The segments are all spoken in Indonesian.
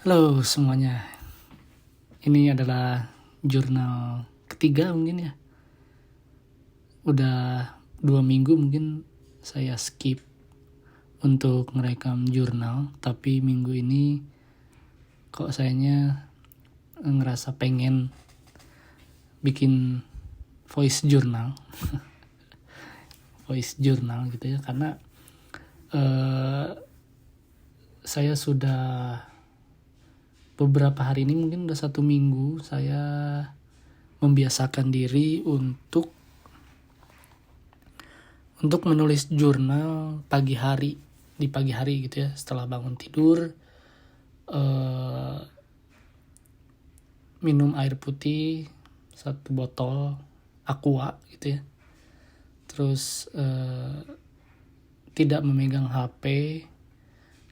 Halo semuanya, ini adalah jurnal ketiga mungkin ya. Udah 2 minggu mungkin saya skip untuk merekam jurnal, tapi minggu ini kok sayanya ngerasa pengen bikin voice journal gitu ya, karena saya sudah beberapa hari ini, mungkin udah 1 minggu saya membiasakan diri untuk menulis jurnal di pagi hari gitu ya, setelah bangun tidur, minum air putih 1 botol aqua gitu ya, terus tidak memegang HP,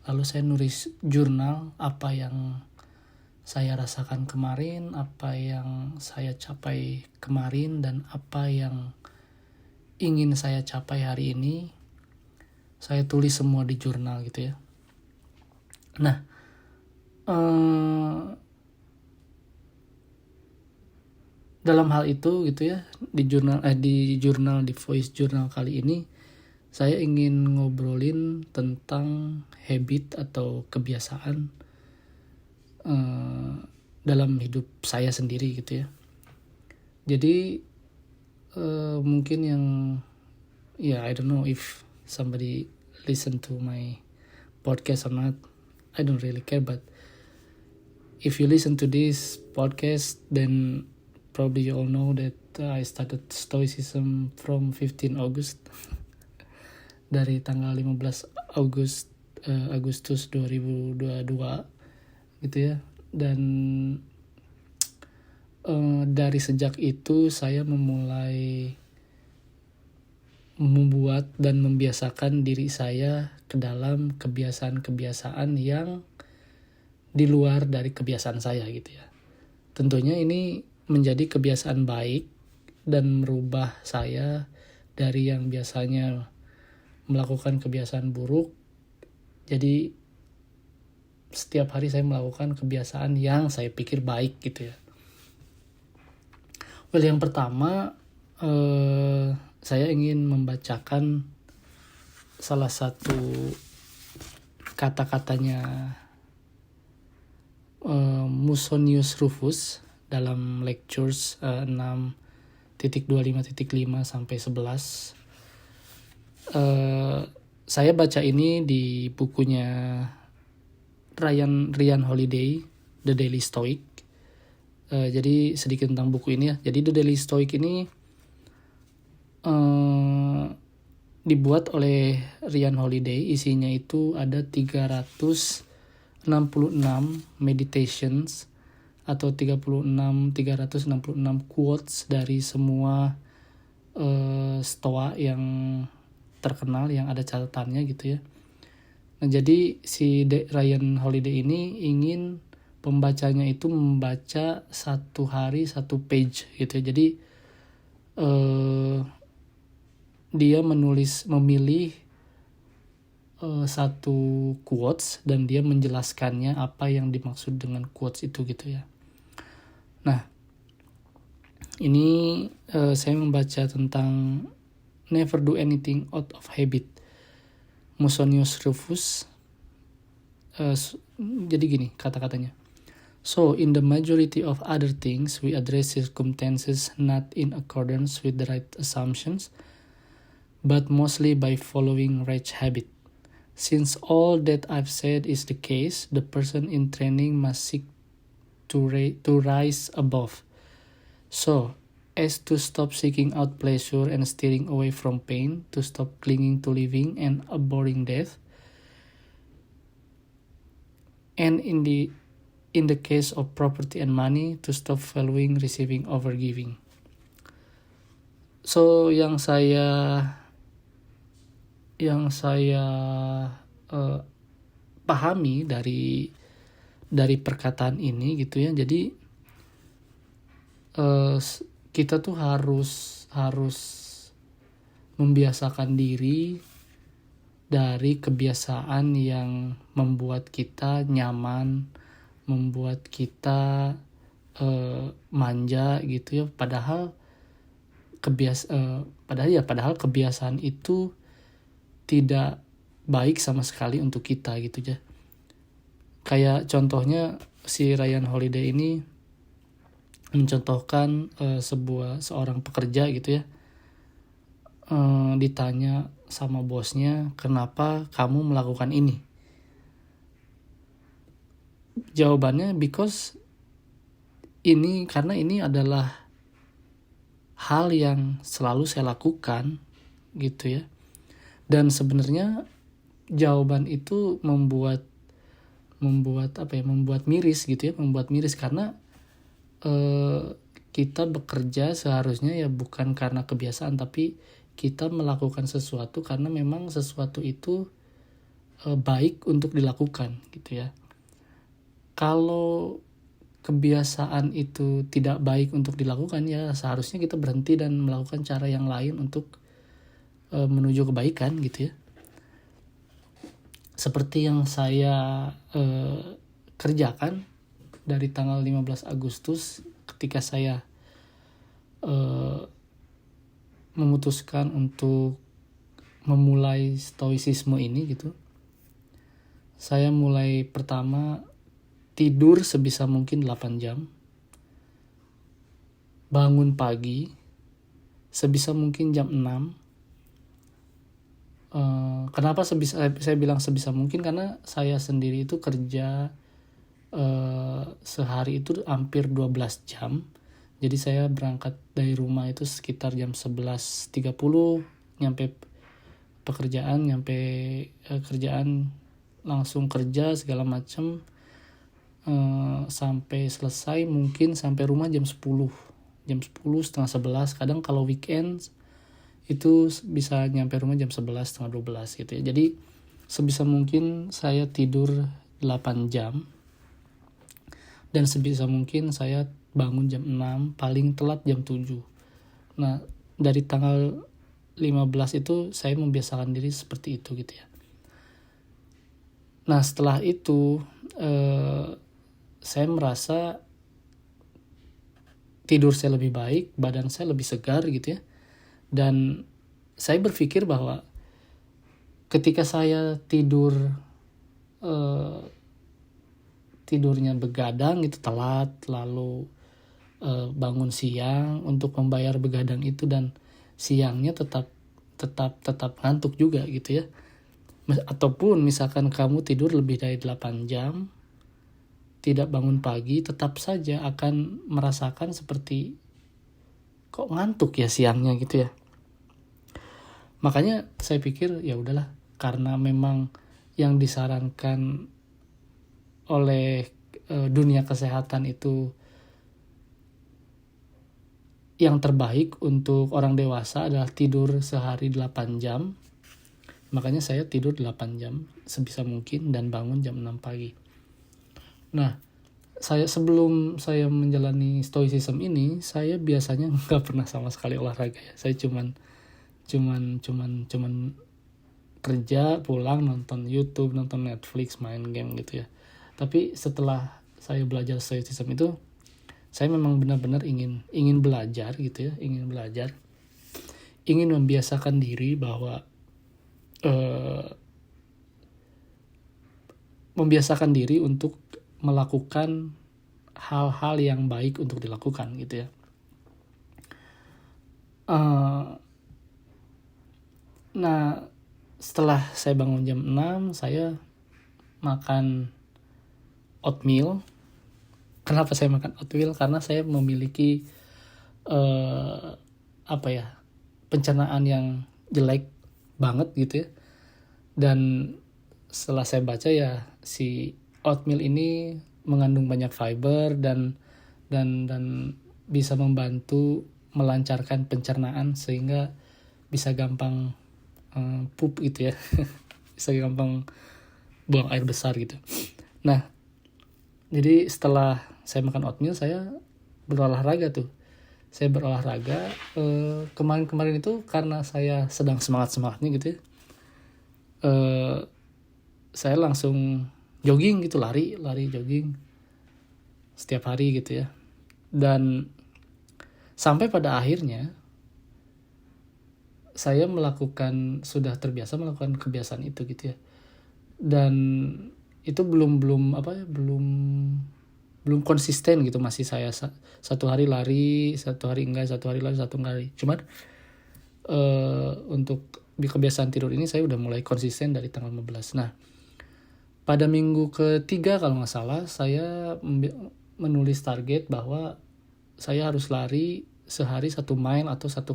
lalu saya nulis jurnal apa yang saya rasakan kemarin, apa yang saya capai kemarin, dan apa yang ingin saya capai hari ini. Saya tulis semua di jurnal gitu ya. Nah, dalam hal itu gitu ya, di jurnal di voice journal kali ini saya ingin ngobrolin tentang habit atau kebiasaan dalam hidup saya sendiri gitu ya. Jadi mungkin yang I don't know if somebody listen to my podcast or not, I don't really care, but if you listen to this podcast, then probably you all know that I started Stoicism from 15 August dari tanggal 15 Agustus 2022 gitu ya. Dan dari sejak itu saya memulai membuat dan membiasakan diri saya ke dalam kebiasaan-kebiasaan yang di luar dari kebiasaan saya gitu ya. Tentunya ini menjadi kebiasaan baik dan merubah saya dari yang biasanya melakukan kebiasaan buruk, jadi setiap hari saya melakukan kebiasaan yang saya pikir baik gitu ya. Well, yang pertama saya ingin membacakan salah satu kata-katanya Musonius Rufus dalam lectures 6.25.5 sampai 11. Saya baca ini di bukunya Ryan Holiday, The Daily Stoic. Jadi sedikit tentang buku ini ya. Jadi The Daily Stoic ini dibuat oleh Ryan Holiday. Isinya itu ada 366 meditations atau 366 quotes dari semua stoa yang terkenal yang ada catatannya gitu ya. Nah, jadi si Ryan Holiday ini ingin pembacanya itu membaca 1 hari 1 page gitu ya. Jadi dia memilih 1 quotes dan dia menjelaskannya apa yang dimaksud dengan quotes itu gitu ya. Nah, ini saya membaca tentang never do anything out of habit, Musonius Rufus. Jadi gini kata-katanya. So, in the majority of other things, we address circumstances not in accordance with the right assumptions, but mostly by following right habit. Since all that I've said is the case, the person in training must seek to rise above. So, as to stop seeking out pleasure and steering away from pain, to stop clinging to living and abhorring death, and in the case of property and money, to stop valuing receiving over giving. So yang saya pahami dari perkataan ini gitu ya. Jadi kita tuh harus membiasakan diri dari kebiasaan yang membuat kita nyaman, membuat kita manja gitu ya, padahal kebiasaan itu tidak baik sama sekali untuk kita gitu ya. Kayak contohnya si Ryan Holiday ini mencontohkan seorang pekerja gitu ya, ditanya sama bosnya, kenapa kamu melakukan ini? Jawabannya karena ini adalah hal yang selalu saya lakukan gitu ya. Dan sebenarnya jawaban itu membuat miris gitu ya, membuat miris karena kita bekerja seharusnya ya bukan karena kebiasaan, tapi kita melakukan sesuatu karena memang sesuatu itu baik untuk dilakukan gitu ya. Kalau kebiasaan itu tidak baik untuk dilakukan, ya seharusnya kita berhenti dan melakukan cara yang lain untuk menuju kebaikan gitu ya. Seperti yang saya kerjakan dari tanggal 15 Agustus ketika saya memutuskan untuk memulai stoicisme ini gitu. Saya mulai pertama tidur sebisa mungkin 8 jam. Bangun pagi sebisa mungkin jam 6. Kenapa saya bilang sebisa mungkin, karena saya sendiri itu kerja sehari itu hampir 12 jam. Jadi saya berangkat dari rumah itu sekitar jam 11.30, nyampe pekerjaan, kerjaan, langsung kerja segala macam, sampai selesai mungkin sampai rumah jam 10, setengah 11. Kadang kalau weekend itu bisa nyampe rumah jam 11, setengah 12 gitu ya. Jadi sebisa mungkin saya tidur 8 jam. Dan sebisa mungkin saya bangun jam 6, paling telat jam 7. Nah, dari tanggal 15 itu saya membiasakan diri seperti itu gitu ya. Nah, setelah itu saya merasa tidur saya lebih baik, badan saya lebih segar gitu ya. Dan saya berpikir bahwa ketika saya tidurnya begadang gitu, telat, lalu bangun siang untuk membayar begadang itu, dan siangnya tetap ngantuk juga gitu ya. Ataupun misalkan kamu tidur lebih dari 8 jam, tidak bangun pagi, tetap saja akan merasakan seperti kok ngantuk ya siangnya gitu ya. Makanya saya pikir ya udahlah, karena memang yang disarankan oleh dunia kesehatan itu yang terbaik untuk orang dewasa adalah tidur sehari 8 jam. Makanya saya tidur 8 jam sebisa mungkin dan bangun jam 6 pagi. Nah, sebelum saya menjalani stoicism ini, saya biasanya nggak pernah sama sekali olahraga ya. Saya cuman kerja, pulang, nonton YouTube, nonton Netflix, main game gitu ya. Tapi setelah saya belajar stoicism itu, saya memang benar-benar ingin belajar gitu ya, ingin membiasakan diri bahwa membiasakan diri untuk melakukan hal-hal yang baik untuk dilakukan gitu ya. Nah, setelah saya bangun jam 6, saya makan oatmeal. Kenapa saya makan oatmeal? Karena saya memiliki pencernaan yang jelek banget gitu ya. Dan setelah saya baca ya, si oatmeal ini mengandung banyak fiber dan bisa membantu melancarkan pencernaan sehingga bisa gampang poop gitu ya. Bisa gampang buang air besar gitu. Nah, jadi setelah saya makan oatmeal, saya berolahraga tuh. Saya berolahraga kemarin itu karena saya sedang semangat-semangatnya gitu ya. Saya langsung jogging gitu, lari jogging. setiap hari gitu ya. Dan sampai pada akhirnya saya sudah terbiasa melakukan kebiasaan itu gitu ya. Dan itu belum konsisten gitu, masih saya satu hari lari, satu hari enggak, satu hari lari, satu hari. Cuman untuk di kebiasaan tidur ini saya udah mulai konsisten dari tanggal 15. Nah, pada minggu ketiga kalau nggak salah saya menulis target bahwa saya harus lari sehari 1 mile atau 1,6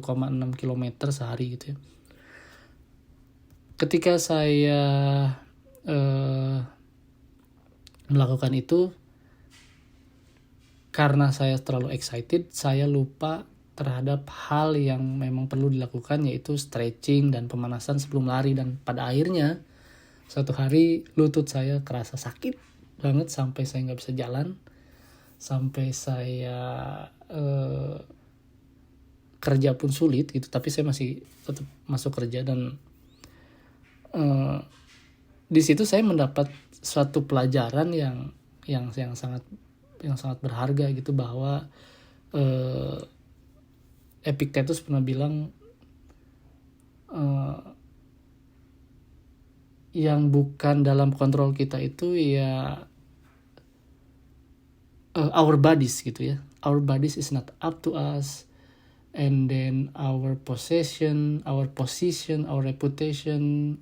kilometer sehari gitu ya. Ketika saya melakukan itu, karena saya terlalu excited, saya lupa terhadap hal yang memang perlu dilakukan, yaitu stretching dan pemanasan sebelum lari. Dan pada akhirnya suatu hari lutut saya kerasa sakit banget sampai saya nggak bisa jalan, sampai saya kerja pun sulit gitu. Tapi saya masih tetap masuk kerja, dan di situ saya mendapat suatu pelajaran yang sangat berharga gitu, bahwa Epictetus pernah bilang yang bukan dalam kontrol kita itu ya our bodies gitu ya. Our bodies is not up to us, and then our position, our reputation,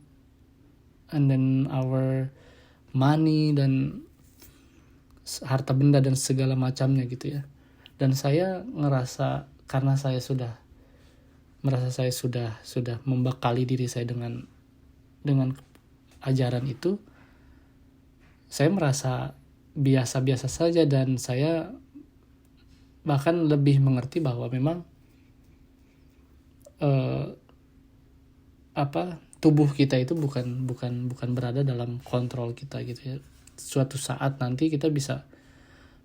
and then our money dan harta benda dan segala macamnya gitu ya. Dan saya ngerasa karena saya sudah membekali diri saya dengan ajaran itu, saya merasa biasa-biasa saja, dan saya bahkan lebih mengerti bahwa memang tubuh kita itu bukan berada dalam kontrol kita gitu ya. Suatu saat nanti kita bisa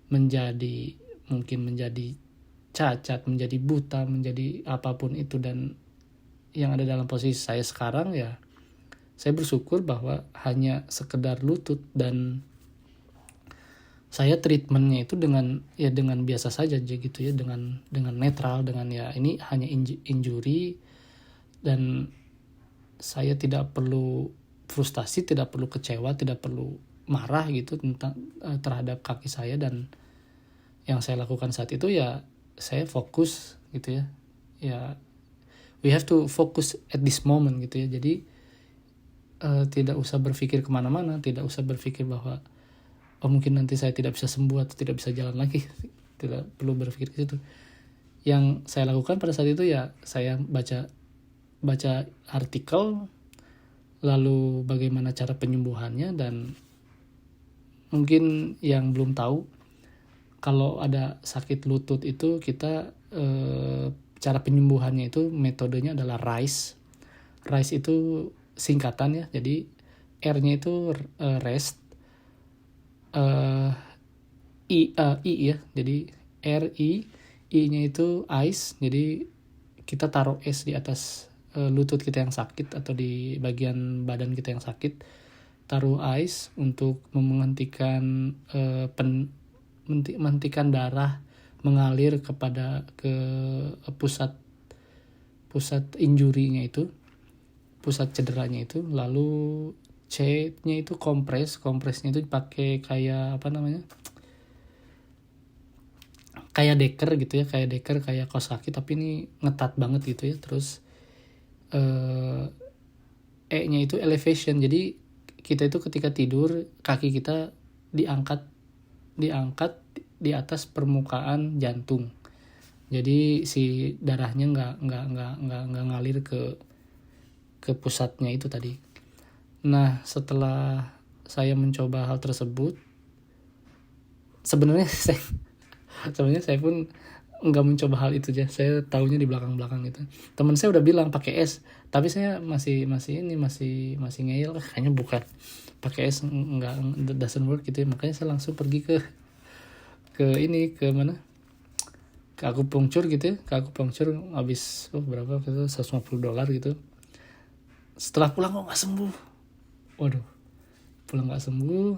mungkin menjadi cacat, menjadi buta, menjadi apapun itu. Dan yang ada dalam posisi saya sekarang ya, saya bersyukur bahwa hanya sekedar lutut, dan saya treatmentnya itu dengan biasa saja gitu ya, dengan netral, dengan ya ini hanya injury, dan saya tidak perlu frustasi, tidak perlu kecewa, tidak perlu marah gitu terhadap kaki saya. Dan yang saya lakukan saat itu ya saya fokus gitu ya. Ya, we have to focus at this moment gitu ya. Jadi tidak usah berpikir kemana-mana, tidak usah berpikir bahwa mungkin nanti saya tidak bisa sembuh atau tidak bisa jalan lagi. Tidak perlu berpikir ke situ. Yang saya lakukan pada saat itu ya saya baca artikel, lalu bagaimana cara penyembuhannya. Dan mungkin yang belum tahu, kalau ada sakit lutut itu kita cara penyembuhannya itu metodenya adalah RICE. RICE itu singkatan ya, jadi R-nya itu rest, I ya, jadi RI, I-nya itu ice, jadi kita taruh es di atas lutut kita yang sakit atau di bagian badan kita yang sakit, taruh ice untuk menghentikan darah mengalir ke pusat injurinya itu, pusat cederanya itu. Lalu C-nya itu kompresnya itu pakai kayak kayak deker gitu ya, kayak kaos kaki, tapi ini ngetat banget gitu ya. Terus E-nya itu elevation, jadi kita itu ketika tidur kaki kita diangkat di atas permukaan jantung, jadi si darahnya nggak ngalir ke pusatnya itu tadi. Nah, setelah saya mencoba hal tersebut, sebenarnya saya pun nggak mencoba hal itu aja, saya taunya di belakang gitu. Teman saya udah bilang pakai es, tapi saya masih ngeyel, kayaknya bukan, pakai es nggak, doesn't work gitu ya. Makanya saya langsung pergi ke mana, ke akupunktur gitu ya. Ke akupunktur habis berapa gitu, $150 gitu. Setelah pulang kok nggak sembuh, waduh, pulang nggak sembuh.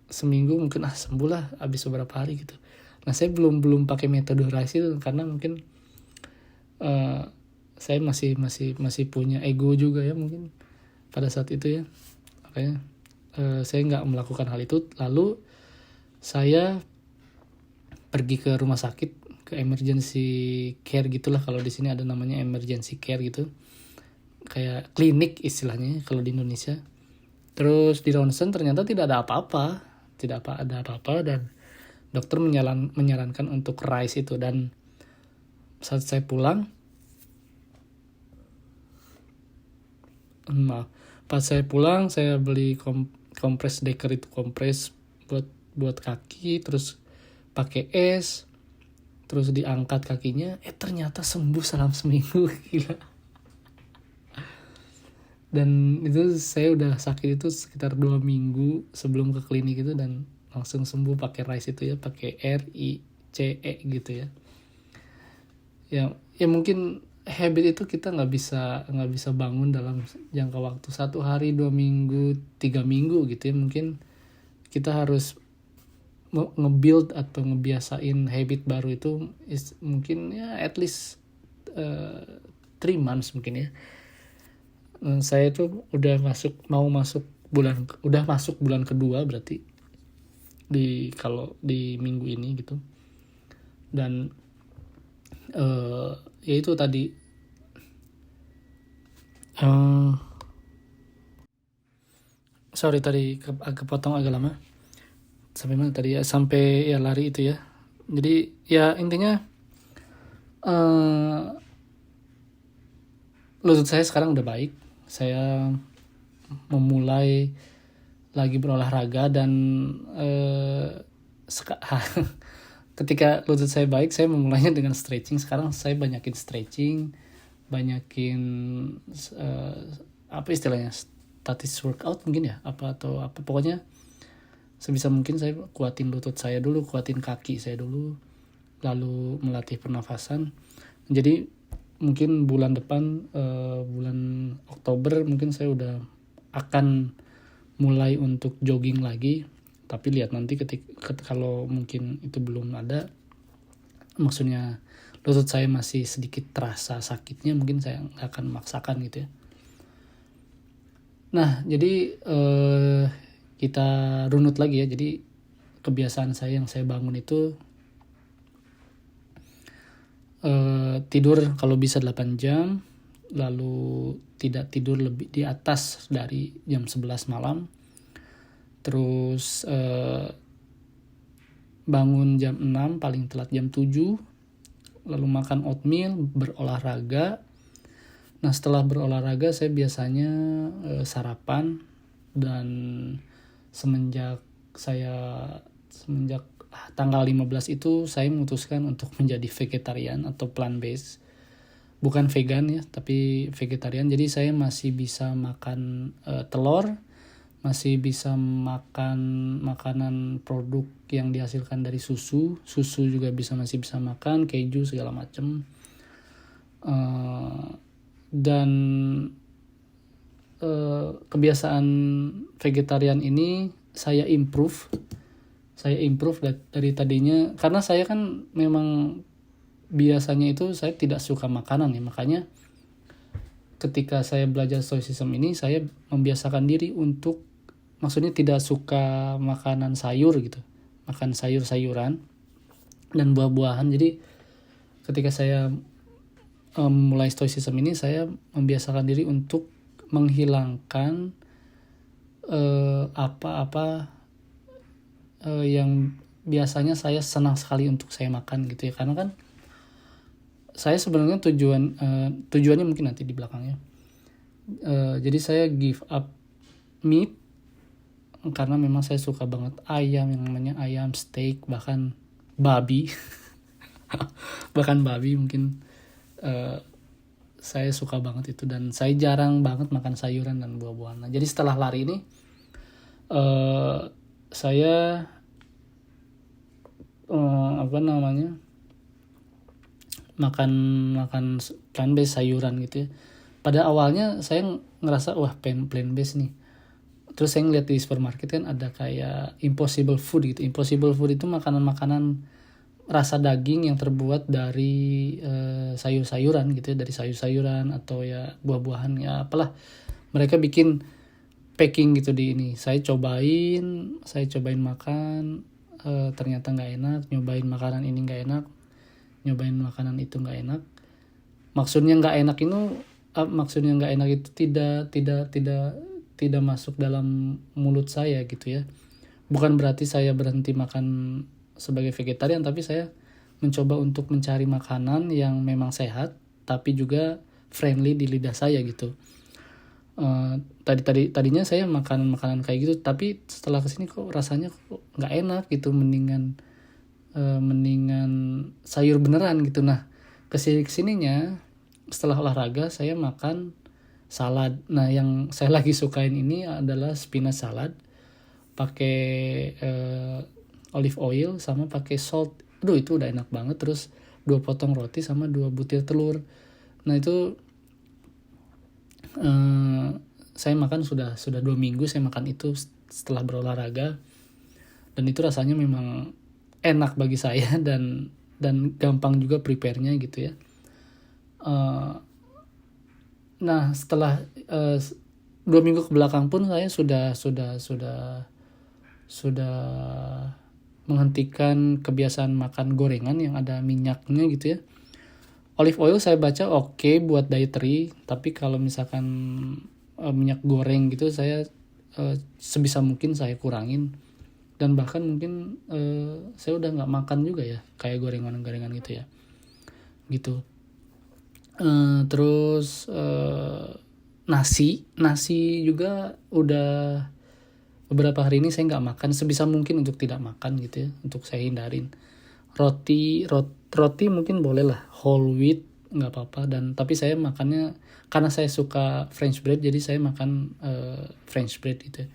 seminggu mungkin sembuh lah habis beberapa hari gitu. Nah saya belum pakai metode rice itu karena mungkin saya masih punya ego juga ya mungkin pada saat itu ya, makanya saya nggak melakukan hal itu. Lalu saya pergi ke rumah sakit, ke emergency care gitulah, kalau di sini ada namanya emergency care gitu, kayak klinik istilahnya kalau di Indonesia. Terus di ronsen ternyata tidak ada apa-apa, dan dokter menyarankan untuk rice itu. Dan saat saya pulang, pas saya pulang saya beli kompres Decker, itu kompres buat kaki, terus pakai es, terus diangkat kakinya, ternyata sembuh selama seminggu. Gila. Dan itu saya udah sakit itu sekitar 2 minggu sebelum ke klinik itu, dan langsung sembuh pakai rice itu ya, pakai RICE gitu ya. Ya mungkin habit itu kita nggak bisa bangun dalam jangka waktu 1 hari, 2 minggu, 3 minggu gitu ya. Mungkin kita harus nge-build atau ngebiasain habit baru itu mungkin ya at least 3 months mungkin ya. Saya itu udah masuk bulan kedua berarti kalau di minggu ini gitu. Dan ya itu tadi sorry tadi kepotong agak lama. Sampai mana tadi ya? Sampai ya lari itu ya. Jadi ya intinya lutut saya sekarang udah baik. Saya memulai lagi berolahraga, dan ketika lutut saya baik, saya memulainya dengan stretching. Sekarang saya banyakin stretching, apa istilahnya, statis workout mungkin ya, atau apa, pokoknya sebisa mungkin saya kuatin lutut saya dulu, kuatin kaki saya dulu, lalu melatih pernafasan. Jadi mungkin bulan depan, bulan Oktober mungkin saya udah akan mulai untuk jogging lagi. Tapi lihat nanti kalau mungkin itu belum ada, maksudnya lutut saya masih sedikit terasa sakitnya, mungkin saya nggak akan memaksakan gitu ya. Nah jadi kita runut lagi ya. Jadi kebiasaan saya yang saya bangun itu tidur kalau bisa 8 jam, lalu tidak tidur lebih di atas dari jam 11 malam, terus bangun jam 6, paling telat jam 7, lalu makan oatmeal, berolahraga. Nah setelah berolahraga saya biasanya sarapan, dan semenjak tanggal 15 itu saya memutuskan untuk menjadi vegetarian atau plant based. Bukan vegan ya, tapi vegetarian. Jadi saya masih bisa makan telur, masih bisa makan makanan produk yang dihasilkan dari susu juga masih bisa makan, keju segala macam. Dan kebiasaan vegetarian ini saya improve dari tadinya, karena saya kan memang biasanya itu saya tidak suka makanan ya, makanya ketika saya belajar stoicism ini saya membiasakan diri untuk, maksudnya tidak suka makanan sayur gitu, makan sayur-sayuran dan buah-buahan. Jadi ketika saya mulai stoicism ini, saya membiasakan diri untuk menghilangkan apa-apa yang biasanya saya senang sekali untuk saya makan gitu ya. Karena kan saya sebenarnya tujuannya mungkin nanti di belakangnya. Jadi saya give up meat karena memang saya suka banget ayam, yang namanya ayam, steak, bahkan babi. Bahkan babi mungkin saya suka banget itu, dan saya jarang banget makan sayuran dan buah-buahan. Nah, jadi setelah lari ini saya makan plant-based sayuran gitu ya. Pada awalnya saya ngerasa plant-based nih Terus saya ngeliat di supermarket kan ada kayak impossible food gitu. Impossible food itu makanan-makanan rasa daging yang terbuat dari sayur-sayuran gitu ya, dari sayur-sayuran atau ya buah-buahan ya apalah. Mereka bikin packing gitu di ini. Saya cobain makan, ternyata nggak enak. Nyobain makanan ini nggak enak, nyobain makanan itu nggak enak. Maksudnya nggak enak itu tidak masuk dalam mulut saya gitu ya. Bukan berarti saya berhenti makan sebagai vegetarian, tapi saya mencoba untuk mencari makanan yang memang sehat tapi juga friendly di lidah saya gitu. Tadinya saya makanan kayak gitu, tapi setelah kesini kok rasanya kok nggak enak gitu, mendingan sayur beneran gitu. Nah kesininya setelah olahraga saya makan salad. Nah yang saya lagi sukain ini adalah spinach salad pakai olive oil sama pakai salt. Aduh itu udah enak banget. Terus 2 potong roti sama 2 butir telur. Nah itu saya makan sudah 2 minggu saya makan itu setelah berolahraga, dan itu rasanya memang enak bagi saya dan gampang juga prepare-nya gitu ya. Nah setelah 2 minggu ke belakang pun saya sudah menghentikan kebiasaan makan gorengan yang ada minyaknya gitu ya. Olive oil saya baca oke buat dietary, tapi kalau misalkan minyak goreng gitu saya sebisa mungkin saya kurangin, dan bahkan mungkin saya udah nggak makan juga ya kayak gorengan gitu ya gitu. Terus nasi juga udah beberapa hari ini saya nggak makan, sebisa mungkin untuk tidak makan gitu ya, untuk saya hindarin. Roti mungkin boleh lah whole wheat nggak apa-apa, dan tapi saya makannya karena saya suka French bread, jadi saya makan French bread gitu ya.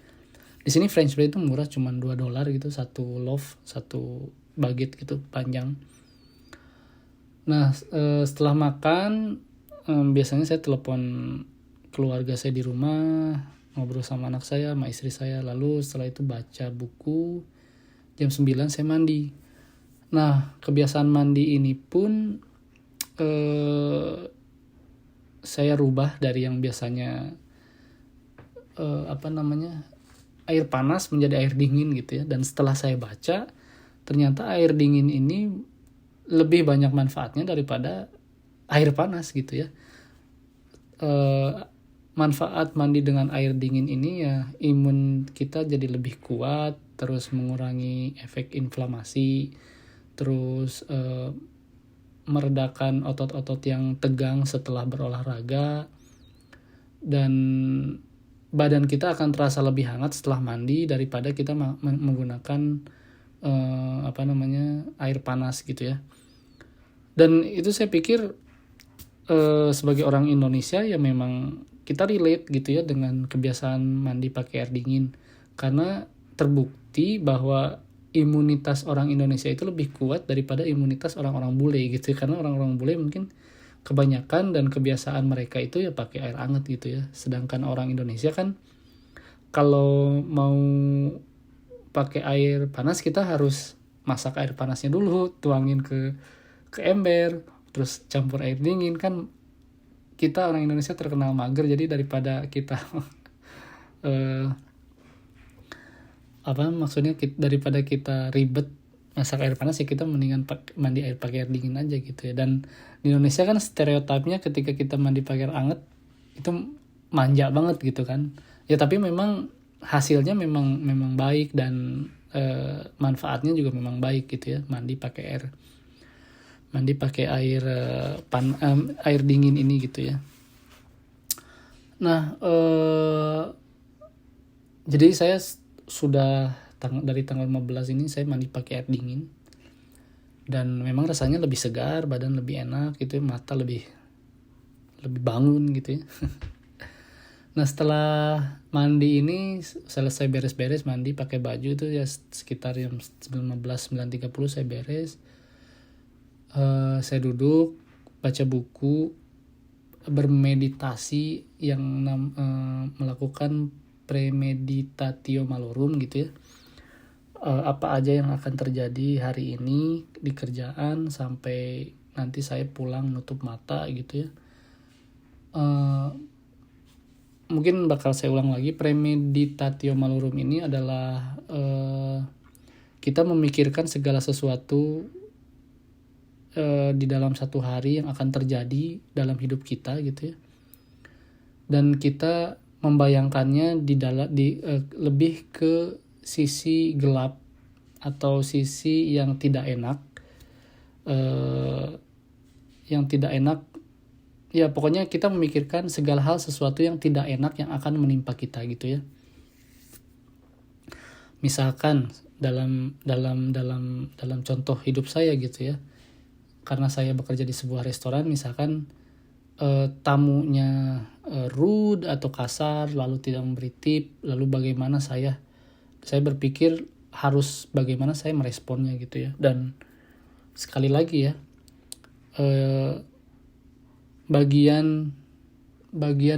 Di sini French bread itu murah, cuma $2 gitu, satu loaf, satu baguette gitu panjang. Nah setelah makan biasanya saya telepon keluarga saya di rumah, ngobrol sama anak saya, sama istri saya, lalu setelah itu baca buku. Jam 9 saya mandi. Nah kebiasaan mandi ini pun saya rubah dari yang biasanya air panas menjadi air dingin gitu ya. Dan setelah saya baca, ternyata air dingin ini lebih banyak manfaatnya daripada air panas gitu ya. Manfaat mandi dengan air dingin ini ya, imun kita jadi lebih kuat, terus mengurangi efek inflamasi, terus meredakan otot-otot yang tegang setelah berolahraga, dan badan kita akan terasa lebih hangat setelah mandi daripada kita menggunakan air panas gitu ya. Dan itu saya pikir sebagai orang Indonesia ya memang kita relate gitu ya dengan kebiasaan mandi pakai air dingin, karena terbukti bahwa imunitas orang Indonesia itu lebih kuat daripada imunitas orang-orang bule gitu ya. Karena orang-orang bule mungkin kebanyakan dan kebiasaan mereka itu ya pakai air hangat gitu ya, sedangkan orang Indonesia kan kalau mau pakai air panas kita harus masak air panasnya dulu, tuangin ke ember, terus campur air dingin. Kan kita orang Indonesia terkenal mager, jadi daripada kita daripada kita ribet masak air panas ya kita mendingan mandi air pakai air dingin aja gitu ya. Dan di Indonesia kan stereotipnya ketika kita mandi pakai air hangat itu manja banget gitu kan ya, tapi memang hasilnya memang baik, dan manfaatnya juga memang baik gitu ya, mandi pakai air dingin ini gitu ya. Nah jadi saya sudah dari tanggal 15 ini saya mandi pakai air dingin, dan memang rasanya lebih segar, badan lebih enak gitu, mata lebih bangun gitu ya. Nah setelah mandi ini selesai beres-beres mandi pakai baju itu ya sekitar jam 9:30 saya beres. Saya duduk baca buku, bermeditasi yang melakukan premeditatio malorum gitu ya. Apa aja yang akan terjadi hari ini di kerjaan sampai nanti saya pulang nutup mata gitu ya. Mungkin bakal saya ulang lagi, premeditatio malorum ini adalah kita memikirkan segala sesuatu di dalam satu hari yang akan terjadi dalam hidup kita gitu ya. Dan kita membayangkannya lebih ke sisi gelap atau sisi yang tidak enak, ya pokoknya kita memikirkan segala hal sesuatu yang tidak enak yang akan menimpa kita gitu ya. Misalkan dalam contoh hidup saya gitu ya, karena saya bekerja di sebuah restoran, misalkan tamunya rude atau kasar, lalu tidak memberi tip, lalu bagaimana saya berpikir harus bagaimana saya meresponnya gitu ya. Dan sekali lagi ya, bagian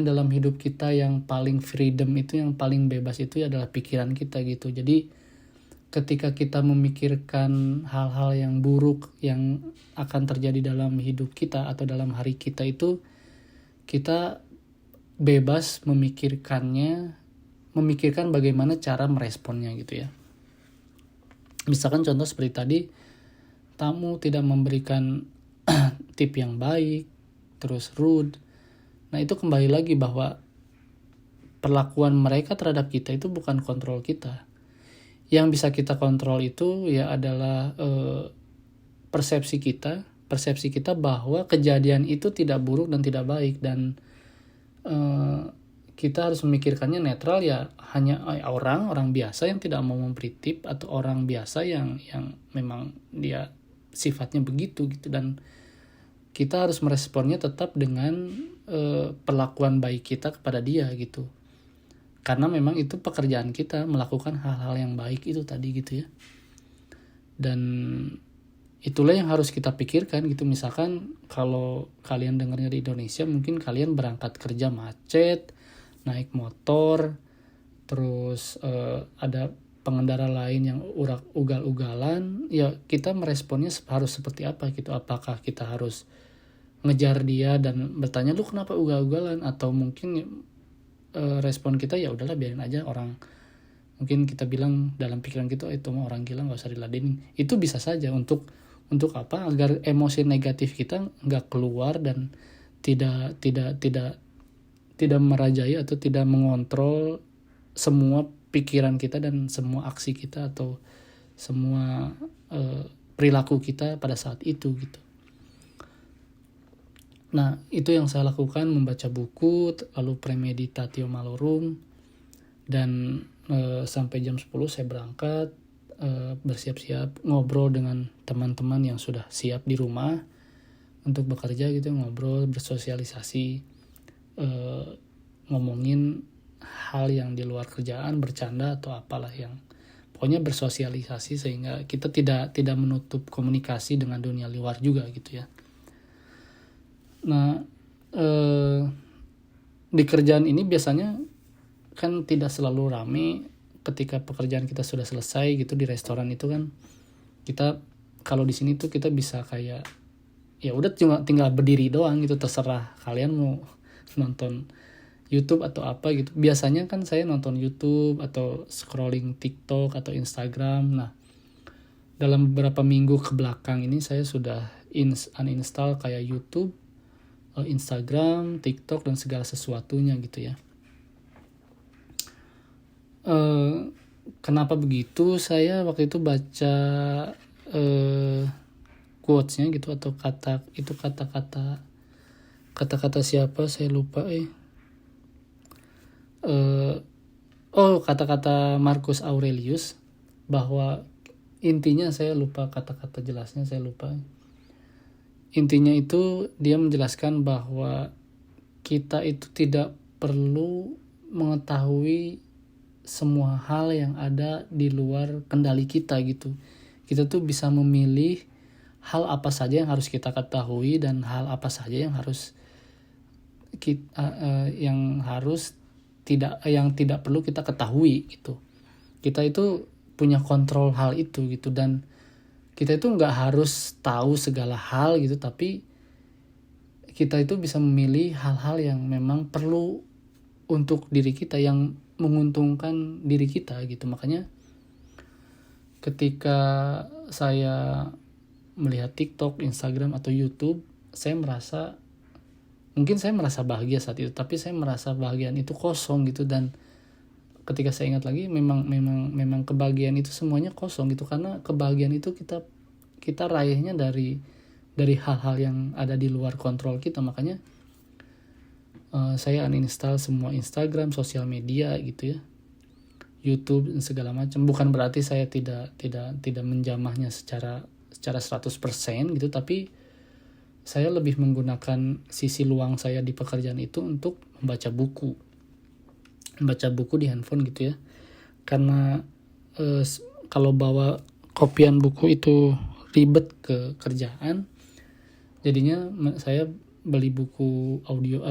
dalam hidup kita yang paling freedom itu, yang paling bebas itu adalah pikiran kita gitu. Jadi ketika kita memikirkan hal-hal yang buruk yang akan terjadi dalam hidup kita atau dalam hari kita itu, kita bebas memikirkan bagaimana cara meresponnya gitu ya. Misalkan contoh seperti tadi, tamu tidak memberikan tip yang baik, terus rude. Nah itu kembali lagi bahwa perlakuan mereka terhadap kita itu bukan kontrol kita. Yang bisa kita kontrol itu ya adalah persepsi kita bahwa kejadian itu tidak buruk dan tidak baik, dan kita harus memikirkannya netral ya, hanya orang biasa yang tidak mau memberi tip, atau orang biasa yang memang dia sifatnya begitu gitu, dan kita harus meresponnya tetap dengan perlakuan baik kita kepada dia gitu. Karena memang itu pekerjaan kita, melakukan hal-hal yang baik itu tadi gitu ya. Dan itulah yang harus kita pikirkan gitu. Misalkan kalau kalian dengarnya di Indonesia, mungkin kalian berangkat kerja macet, naik motor, terus ada pengendara lain yang ugal-ugalan, ya kita meresponnya harus seperti apa gitu. Apakah kita harus ngejar dia dan bertanya, lu kenapa ugal-ugalan? Atau mungkin respon kita ya udahlah biarin aja, orang mungkin kita bilang dalam pikiran kita itu mah orang gila, nggak usah diladenin. Itu bisa saja untuk apa, agar emosi negatif kita nggak keluar dan tidak merajai atau tidak mengontrol semua pikiran kita dan semua aksi kita atau semua perilaku kita pada saat itu gitu. Nah, itu yang saya lakukan, membaca buku, lalu premeditatio malorum, dan sampai jam 10 saya berangkat, bersiap-siap, ngobrol dengan teman-teman yang sudah siap di rumah untuk bekerja gitu, ngobrol, bersosialisasi, ngomongin hal yang di luar kerjaan, bercanda atau apalah, yang pokoknya bersosialisasi sehingga kita tidak menutup komunikasi dengan dunia luar juga gitu ya. Nah, di kerjaan ini biasanya kan tidak selalu rame. Ketika pekerjaan kita sudah selesai gitu di restoran itu kan, kita kalau di sini tuh kita bisa kayak ya udah cuma tinggal berdiri doang gitu, terserah kalian mau nonton YouTube atau apa gitu. Biasanya kan saya nonton YouTube atau scrolling TikTok atau Instagram. Nah, dalam beberapa minggu ke belakang ini saya sudah uninstall kayak YouTube, Instagram, TikTok, dan segala sesuatunya gitu ya. Kenapa begitu? Saya waktu itu baca quotes-nya gitu, atau kata-kata siapa saya lupa kata-kata Marcus Aurelius, bahwa intinya saya lupa, kata-kata jelasnya saya lupa. Intinya itu dia menjelaskan bahwa kita itu tidak perlu mengetahui semua hal yang ada di luar kendali kita gitu. Kita tuh bisa memilih hal apa saja yang harus kita ketahui dan hal apa saja yang harus tidak perlu kita ketahui gitu. Kita itu punya kontrol hal itu gitu, dan kita itu nggak harus tahu segala hal gitu, tapi kita itu bisa memilih hal-hal yang memang perlu untuk diri kita, yang menguntungkan diri kita gitu. Makanya ketika saya melihat TikTok, Instagram atau YouTube, mungkin saya merasa bahagia saat itu, tapi saya merasa bahagian itu kosong gitu. Dan ketika saya ingat lagi, memang kebahagiaan itu semuanya kosong gitu, karena kebahagiaan itu kita raihnya dari hal-hal yang ada di luar kontrol kita. Makanya saya uninstall semua Instagram, sosial media gitu ya, YouTube dan segala macam. Bukan berarti saya tidak menjamahnya secara 100% gitu, tapi saya lebih menggunakan sisi luang saya di pekerjaan itu untuk membaca buku di handphone gitu ya. Karena kalau bawa kopian buku itu ribet ke kerjaan, jadinya saya beli buku audio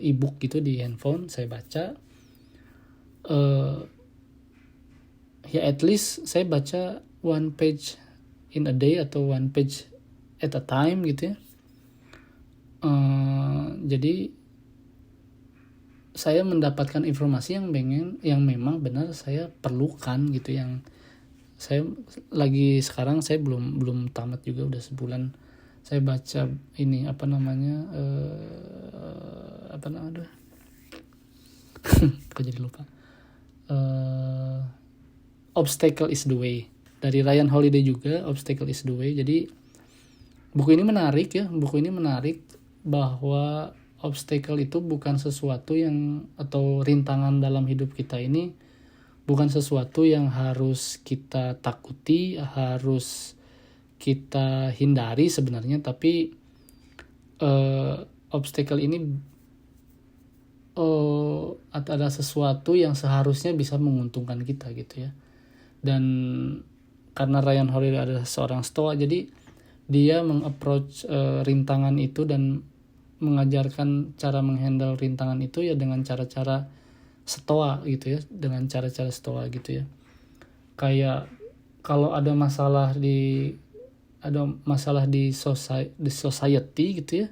e-book gitu di handphone, saya baca. Ya at least saya baca 1 page in a day atau 1 page at a time gitu ya. Jadi saya mendapatkan informasi yang memang benar saya perlukan gitu. Yang saya sekarang saya belum tamat juga, udah sebulan saya baca ini kok jadi lupa, Obstacle is the Way dari Ryan Holiday juga. Obstacle is the Way. Jadi buku ini menarik bahwa obstacle itu bukan sesuatu atau rintangan dalam hidup kita ini bukan sesuatu yang harus kita takuti, harus kita hindari sebenarnya, tapi obstacle ini adalah sesuatu yang seharusnya bisa menguntungkan kita gitu ya. Dan karena Ryan Holiday adalah seorang stoa, jadi dia mengapproach rintangan itu dan mengajarkan cara menghandle rintangan itu ya dengan cara-cara stoa gitu ya, dengan cara-cara stoa gitu ya. Kayak kalau ada masalah di society gitu ya,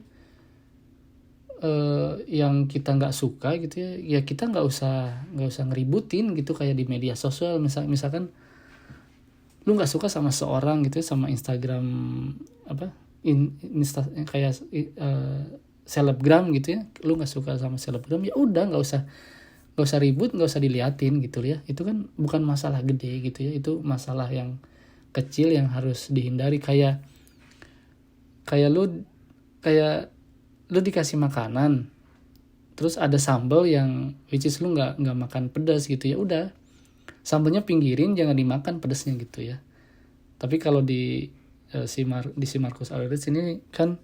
yang kita nggak suka gitu ya kita nggak usah ngeributin gitu. Kayak di media sosial misalkan lu nggak suka sama seorang gitu ya, sama Instagram kayak selebgram gitu ya, lu nggak suka sama selebgram, ya udah nggak usah ribut, nggak usah diliatin gitu ya. Itu kan bukan masalah gede gitu ya, itu masalah yang kecil yang harus dihindari. Kayak lu dikasih makanan terus ada sambal yang which is lu nggak makan pedas gitu, ya udah sambalnya pinggirin, jangan dimakan pedasnya gitu ya. Tapi kalau di si Marcus Aurelius ini kan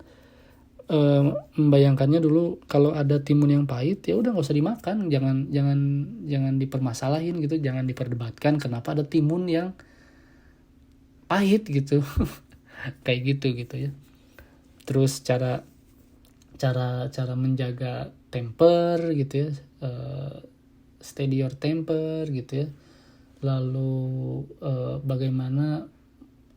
membayangkannya dulu kalau ada timun yang pahit, ya udah nggak usah dimakan, jangan dipermasalahin gitu, jangan diperdebatkan kenapa ada timun yang pahit gitu. Kayak gitu ya. Terus cara menjaga temper gitu ya, steady your temper gitu ya. Lalu bagaimana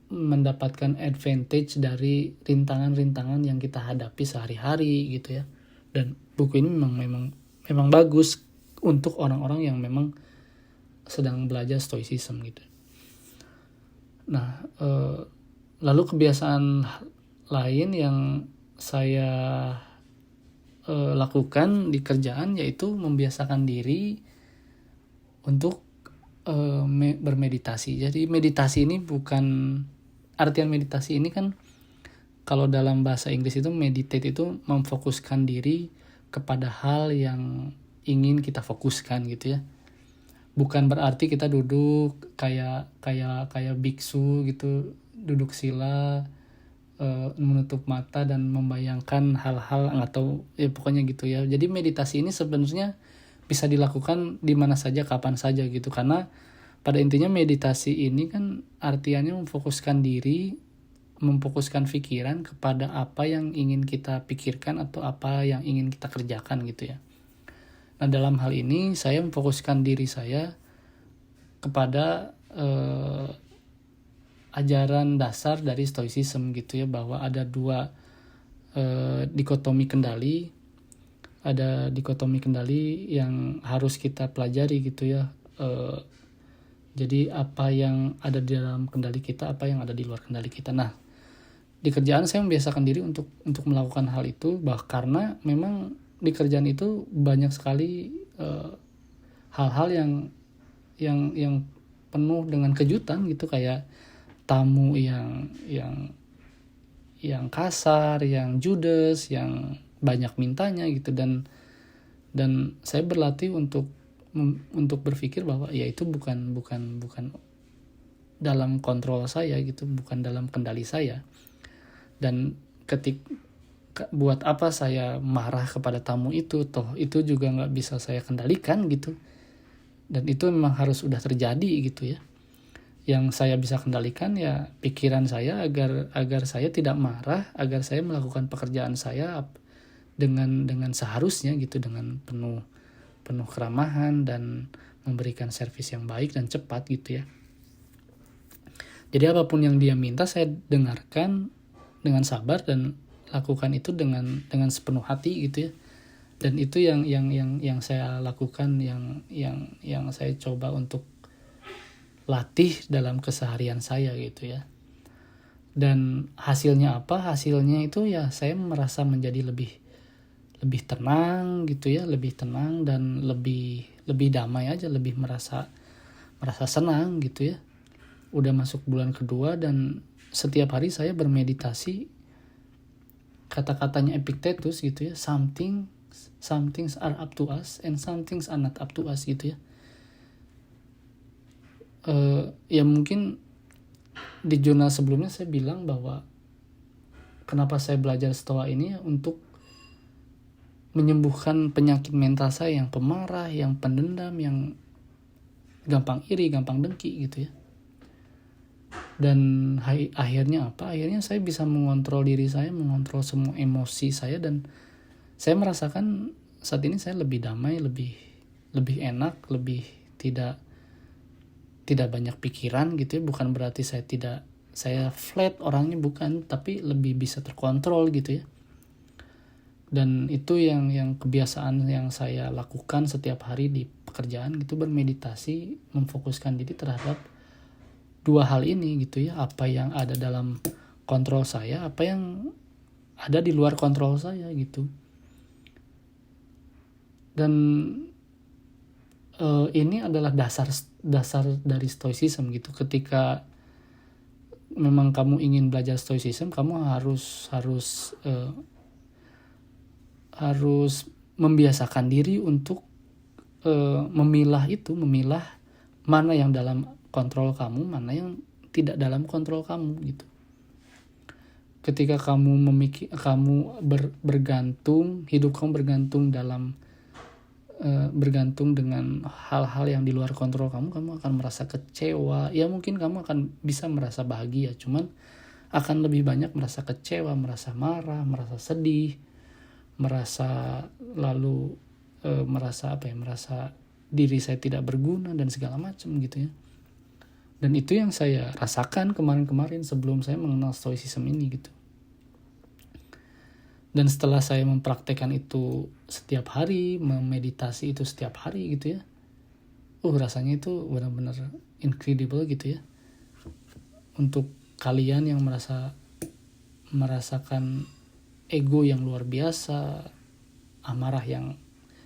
mendapatkan advantage dari rintangan-rintangan yang kita hadapi sehari-hari gitu ya. Dan buku ini memang bagus untuk orang-orang yang memang sedang belajar stoicism gitu. Nah, lalu kebiasaan lain yang saya lakukan di kerjaan yaitu membiasakan diri untuk bermeditasi. Jadi meditasi ini artian meditasi ini kan kalau dalam bahasa Inggris itu meditate itu memfokuskan diri kepada hal yang ingin kita fokuskan gitu ya. Bukan berarti kita duduk kayak biksu gitu, duduk sila, menutup mata dan membayangkan hal-hal atau ya pokoknya gitu ya. Jadi meditasi ini sebenarnya bisa dilakukan di mana saja, kapan saja gitu. Karena pada intinya meditasi ini kan artiannya memfokuskan diri, memfokuskan pikiran kepada apa yang ingin kita pikirkan atau apa yang ingin kita kerjakan gitu ya. Nah, dalam hal ini saya memfokuskan diri saya kepada ajaran dasar dari stoicism gitu ya, bahwa ada dua dikotomi kendali, ada dikotomi kendali yang harus kita pelajari gitu ya. Jadi apa yang ada di dalam kendali kita, apa yang ada di luar kendali kita. Nah, di kerjaan saya membiasakan diri untuk melakukan hal itu, karena memang di kerjaan itu banyak sekali hal-hal yang penuh dengan kejutan gitu, kayak tamu yang kasar, yang judes, yang banyak mintanya gitu, dan saya berlatih untuk berpikir bahwa ya itu bukan dalam kontrol saya gitu, bukan dalam kendali saya. Dan buat apa saya marah kepada tamu itu, toh itu juga nggak bisa saya kendalikan gitu, dan itu memang harus udah terjadi gitu ya. Yang saya bisa kendalikan ya pikiran saya, agar saya tidak marah, agar saya melakukan pekerjaan saya dengan seharusnya gitu, dengan penuh keramahan dan memberikan servis yang baik dan cepat gitu ya. Jadi apapun yang dia minta saya dengarkan dengan sabar dan lakukan itu dengan sepenuh hati gitu ya. Dan itu yang saya lakukan, yang saya coba untuk latih dalam keseharian saya gitu ya. Dan hasilnya apa? Hasilnya itu ya saya merasa menjadi lebih tenang gitu ya, lebih tenang dan lebih damai aja, lebih merasa senang gitu ya. Udah masuk bulan kedua dan setiap hari saya bermeditasi. Kata-katanya Epictetus gitu ya, some things are up to us and some things are not up to us gitu ya. Ya mungkin di jurnal sebelumnya saya bilang bahwa kenapa saya belajar Stoa ini ya, untuk menyembuhkan penyakit mental saya yang pemarah, yang pendendam, yang gampang iri, gampang dengki gitu ya. Dan akhirnya apa? Akhirnya saya bisa mengontrol diri saya, mengontrol semua emosi saya, dan saya merasakan saat ini saya lebih damai, lebih enak, lebih tidak banyak pikiran gitu ya. Bukan berarti saya flat orangnya, bukan, tapi lebih bisa terkontrol gitu ya. Dan itu yang kebiasaan yang saya lakukan setiap hari di pekerjaan gitu, bermeditasi, memfokuskan diri terhadap dua hal ini gitu ya. Apa yang ada dalam kontrol saya, apa yang ada di luar kontrol saya gitu. Dan ini adalah dasar dari stoicism gitu. Ketika memang kamu ingin belajar stoicism, kamu harus membiasakan diri untuk memilah mana yang dalam kontrol kamu, mana yang tidak dalam kontrol kamu gitu. Ketika kamu bergantung, hidup kamu bergantung dengan hal-hal yang di luar kontrol kamu akan merasa kecewa. Ya mungkin kamu akan bisa merasa bahagia, cuman akan lebih banyak merasa kecewa, merasa marah, merasa sedih, merasa diri saya tidak berguna dan segala macam gitu ya. Dan itu yang saya rasakan kemarin sebelum saya mengenal stoicism ini gitu. Dan setelah saya mempraktekkan itu setiap hari, memeditasi itu setiap hari gitu ya, rasanya itu benar-benar incredible gitu ya. Untuk kalian yang merasakan ego yang luar biasa, amarah yang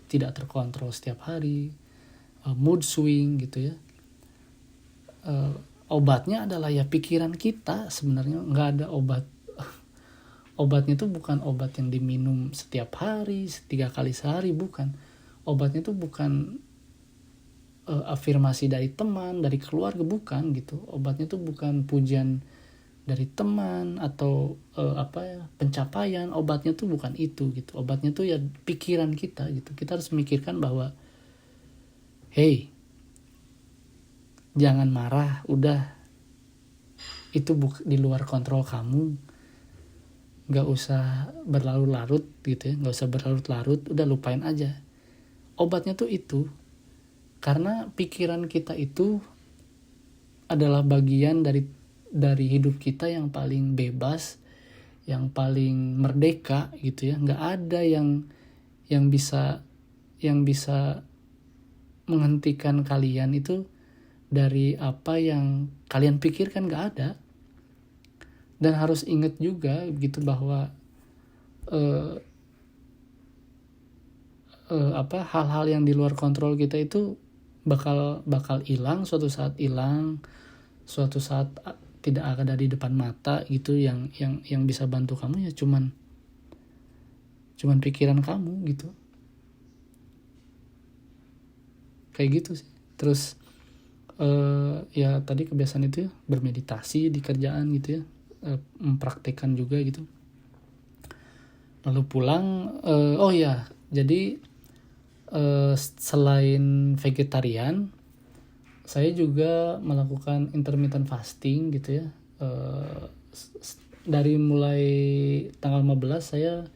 tidak terkontrol setiap hari, mood swing gitu ya, obatnya adalah ya pikiran kita. Sebenarnya nggak ada obatnya itu bukan obat yang diminum setiap hari 3 kali sehari, bukan. Obatnya itu bukan afirmasi dari teman, dari keluarga, bukan gitu. Obatnya itu bukan pujian dari teman atau pencapaian. Obatnya itu bukan itu gitu. Obatnya itu ya pikiran kita gitu. Kita harus memikirkan bahwa hey, jangan marah, udah, itu di luar kontrol kamu. Gak usah berlarut-larut gitu ya, gak usah berlarut-larut, udah lupain aja. obatnya tuh itu, karena pikiran kita itu adalah bagian dari hidup kita yang paling bebas, yang paling merdeka gitu ya. Nggak ada yang bisa menghentikan kalian itu dari apa yang kalian pikirkan, nggak ada. Dan harus ingat juga gitu bahwa hal-hal yang di luar kontrol kita itu bakal hilang, suatu saat hilang, suatu saat tidak ada di depan mata gitu. Yang bisa bantu kamu ya cuman pikiran kamu gitu, kayak gitu sih. Terus ya tadi kebiasaan itu ya, bermeditasi di kerjaan gitu ya, mempraktekkan juga gitu. Lalu pulang, jadi selain vegetarian, saya juga melakukan intermittent fasting gitu ya. Dari mulai tanggal 15 saya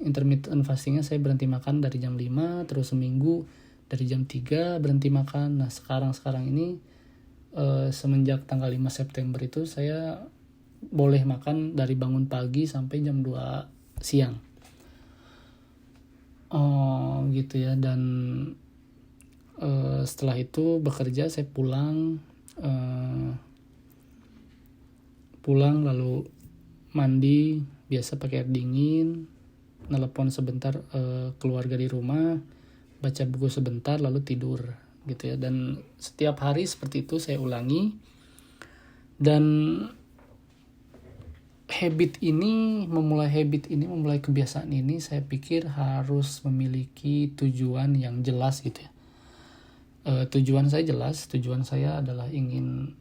intermittent fastingnya, saya berhenti makan dari jam 5, terus seminggu dari jam 3 berhenti makan. Nah sekarang ini semenjak tanggal 5 September itu saya boleh makan dari bangun pagi sampai jam 2 siang. Gitu ya. Dan setelah itu bekerja, saya pulang lalu mandi biasa pakai air dingin, nelpon sebentar keluarga di rumah, baca buku sebentar, lalu tidur gitu ya. Dan setiap hari seperti itu saya ulangi. Dan memulai kebiasaan ini, saya pikir harus memiliki tujuan yang jelas gitu ya. Tujuan saya jelas, tujuan saya adalah ingin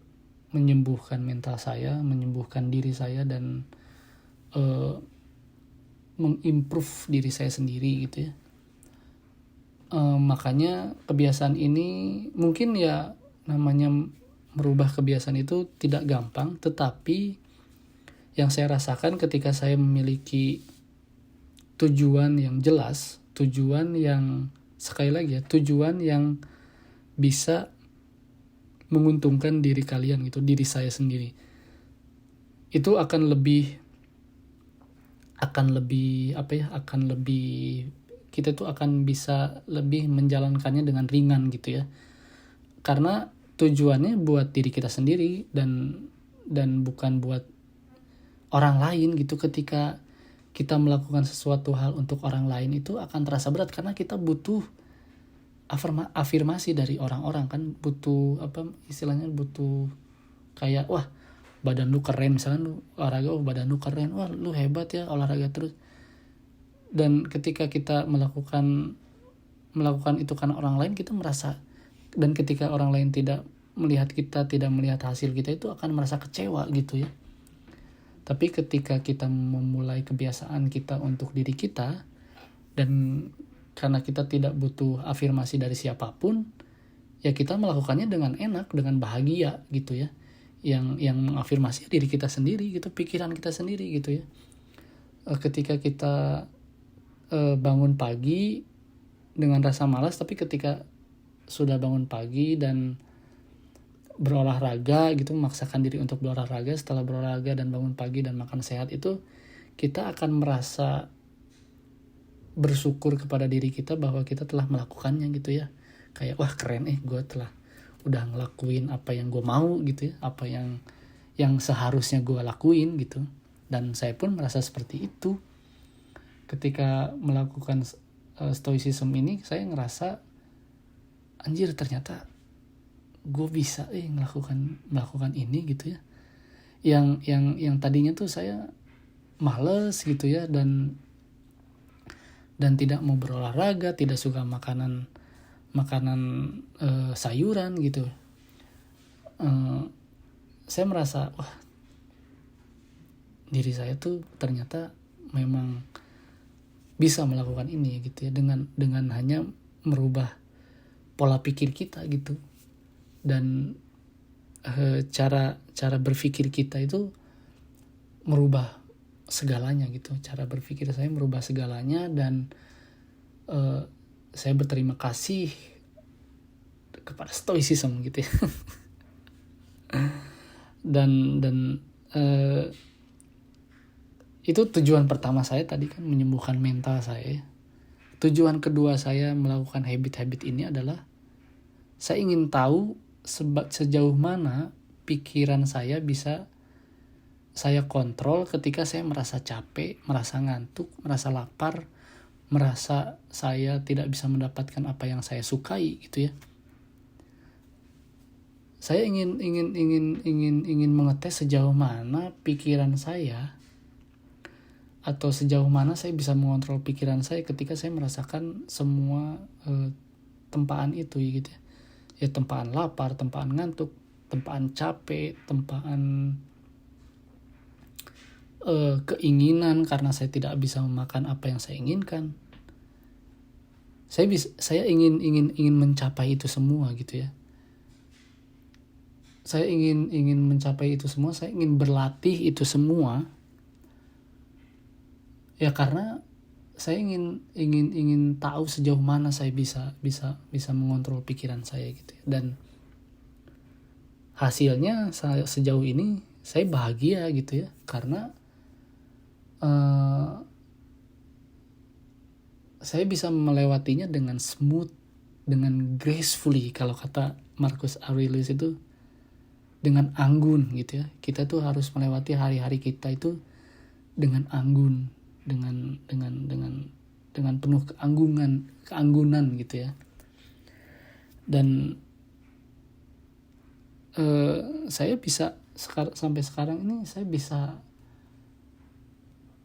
menyembuhkan mental saya, menyembuhkan diri saya, dan mengimprove diri saya sendiri gitu ya. Makanya kebiasaan ini mungkin ya, namanya merubah kebiasaan itu tidak gampang, tetapi yang saya rasakan ketika saya memiliki tujuan yang jelas, tujuan yang bisa menguntungkan diri kalian gitu, diri saya sendiri, itu akan lebih kita tuh akan bisa lebih menjalankannya dengan ringan gitu ya, karena tujuannya buat diri kita sendiri dan bukan buat orang lain gitu. Ketika kita melakukan sesuatu hal untuk orang lain itu akan terasa berat, karena kita butuh afirmasi dari orang-orang kan, butuh butuh kayak, wah badan lu keren, misalnya lu olahraga, badan lu keren, wah lu hebat ya olahraga terus. Dan ketika kita melakukan itu karena orang lain, kita merasa, dan ketika orang lain tidak melihat hasil kita, itu akan merasa kecewa gitu ya. Tapi ketika kita memulai kebiasaan kita untuk diri kita, dan karena kita tidak butuh afirmasi dari siapapun, ya kita melakukannya dengan enak, dengan bahagia gitu ya. Yang mengafirmasi diri kita sendiri gitu, pikiran kita sendiri gitu ya. Ketika kita bangun pagi dengan rasa malas, tapi ketika sudah bangun pagi dan berolahraga gitu, memaksakan diri untuk berolahraga, setelah berolahraga dan bangun pagi dan makan sehat, itu kita akan merasa bersyukur kepada diri kita bahwa kita telah melakukannya gitu ya. Kayak, wah keren gue udah ngelakuin apa yang gue mau gitu ya, apa yang seharusnya gue lakuin gitu. Dan saya pun merasa seperti itu ketika melakukan stoicism ini. Saya ngerasa, anjir ternyata gue bisa melakukan ini gitu ya. Yang tadinya tuh saya males gitu ya, dan tidak mau berolahraga, tidak suka makanan sayuran gitu. Saya merasa, wah diri saya tuh ternyata memang bisa melakukan ini gitu ya, dengan hanya merubah pola pikir kita gitu. Dan cara berpikir kita itu merubah segalanya gitu. Cara berpikir saya merubah segalanya, dan saya berterima kasih kepada stoicism gitu ya. dan itu tujuan pertama saya tadi kan, menyembuhkan mental saya. Tujuan kedua saya melakukan habit-habit ini adalah saya ingin tahu sejauh mana pikiran saya bisa saya kontrol ketika saya merasa capek, merasa ngantuk, merasa lapar, merasa saya tidak bisa mendapatkan apa yang saya sukai gitu ya. Saya ingin mengetes sejauh mana pikiran saya, atau sejauh mana saya bisa mengontrol pikiran saya ketika saya merasakan semua tempaan itu gitu ya. Ya tempaan lapar, tempaan ngantuk, tempaan capek, tempaan keinginan karena saya tidak bisa memakan apa yang saya inginkan. Saya ingin mencapai itu semua gitu ya. Saya ingin mencapai itu semua, saya ingin berlatih itu semua. Ya karena saya ingin tahu sejauh mana saya bisa mengontrol pikiran saya gitu ya. Dan hasilnya sejauh ini saya bahagia gitu ya, karena saya bisa melewatinya dengan smooth, dengan gracefully, kalau kata Marcus Aurelius itu, dengan anggun gitu ya. Kita tuh harus melewati hari-hari kita itu dengan anggun, dengan penuh keanggunan gitu ya. Dan saya bisa sampai sekarang ini saya bisa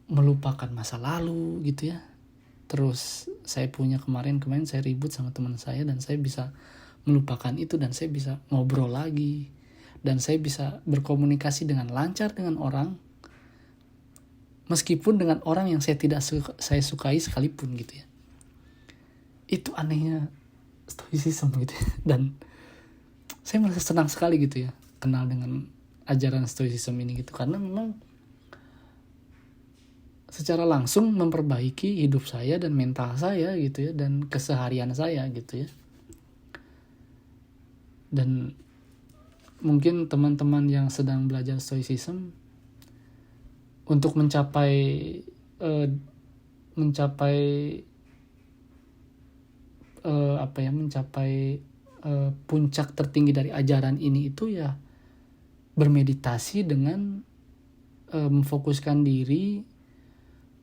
melupakan masa lalu gitu ya. Terus saya punya kemarin saya ribut sama teman saya, dan saya bisa melupakan itu, dan saya bisa ngobrol lagi, dan saya bisa berkomunikasi dengan lancar dengan orang, meskipun dengan orang yang saya sukai sekalipun gitu ya. Itu anehnya stoicism gitu ya. Dan saya merasa senang sekali gitu ya kenal dengan ajaran stoicism ini gitu, karena memang secara langsung memperbaiki hidup saya dan mental saya gitu ya, dan keseharian saya gitu ya. Dan mungkin teman-teman yang sedang belajar stoicism, untuk mencapai puncak tertinggi dari ajaran ini itu ya bermeditasi dengan memfokuskan diri,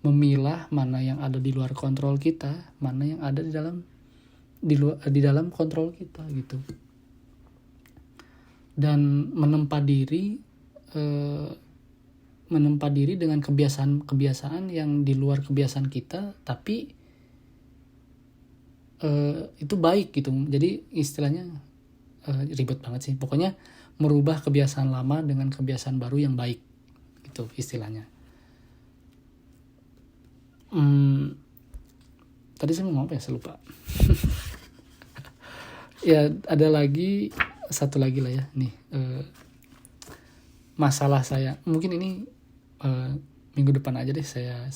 memilah mana yang ada di luar kontrol kita, mana yang ada di dalam kontrol kita gitu. Dan menempa diri dengan kebiasaan yang di luar kebiasaan kita, tapi itu baik gitu. Jadi istilahnya ribet banget sih. Pokoknya merubah kebiasaan lama dengan kebiasaan baru yang baik gitu istilahnya. Tadi saya mau ngomong apa ya, saya lupa. Ya ada satu lagi lah ya nih, masalah saya. Mungkin ini minggu depan aja deh saya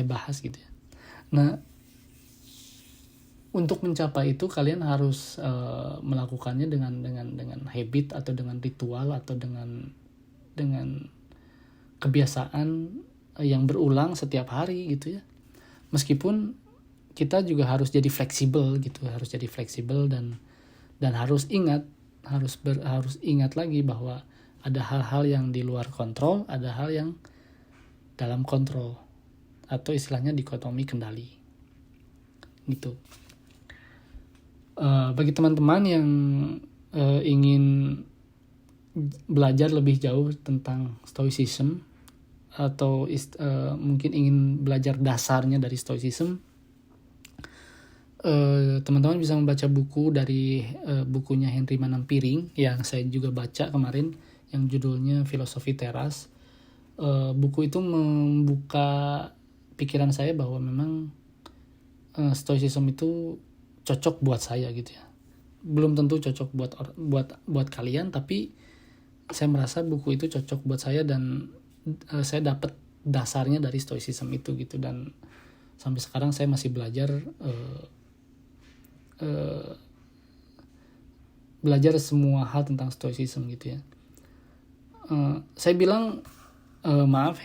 bahas gitu ya. Nah, untuk mencapai itu kalian harus melakukannya dengan habit, atau dengan ritual, atau dengan kebiasaan yang berulang setiap hari gitu ya. Meskipun kita juga harus jadi fleksibel gitu, dan harus ingat lagi bahwa ada hal-hal yang di luar kontrol, ada hal yang dalam kontrol, atau istilahnya dikotomi kendali gitu. Bagi teman-teman yang ingin belajar lebih jauh tentang stoicism, atau mungkin ingin belajar dasarnya dari stoicism, teman-teman bisa membaca buku dari bukunya Henry Manampiring yang saya juga baca kemarin, yang judulnya Filosofi Teras. Buku itu membuka pikiran saya bahwa memang stoicism itu cocok buat saya gitu ya. Belum tentu cocok buat kalian, tapi saya merasa buku itu cocok buat saya, dan saya dapat dasarnya dari stoicism itu gitu. Dan sampai sekarang saya masih belajar semua hal tentang stoicism gitu ya. Saya bilang maaf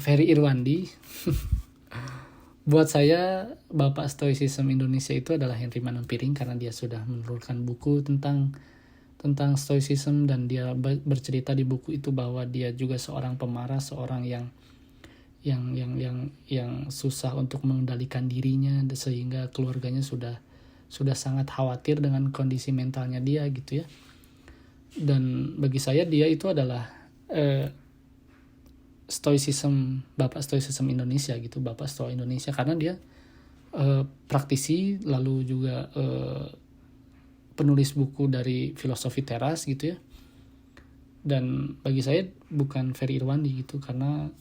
Ferry Irwandi. Buat saya bapak stoicism Indonesia itu adalah Henry Manampiring, karena dia sudah menuliskan buku tentang stoicism, dan dia bercerita di buku itu bahwa dia juga seorang pemarah, seorang yang susah untuk mengendalikan dirinya, sehingga keluarganya sudah sangat khawatir dengan kondisi mentalnya dia gitu ya. Dan bagi saya dia itu adalah bapak stoicism Indonesia gitu, bapak stoa Indonesia, karena dia praktisi, lalu juga penulis buku dari filosofi teras gitu ya. Dan bagi saya bukan Ferry Irwandi gitu, karena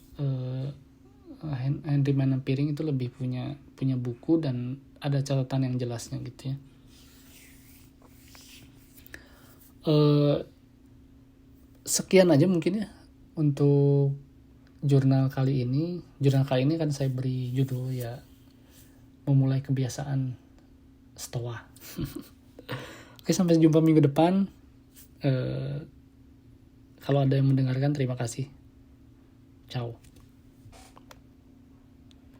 Henry Manampiring itu lebih punya buku dan ada catatan yang jelasnya gitu ya. Sekian aja mungkin ya untuk jurnal kali ini. Jurnal kali ini kan saya beri judul ya, memulai kebiasaan stoa. Oke, sampai jumpa minggu depan. Kalau ada yang mendengarkan, terima kasih. Ciao.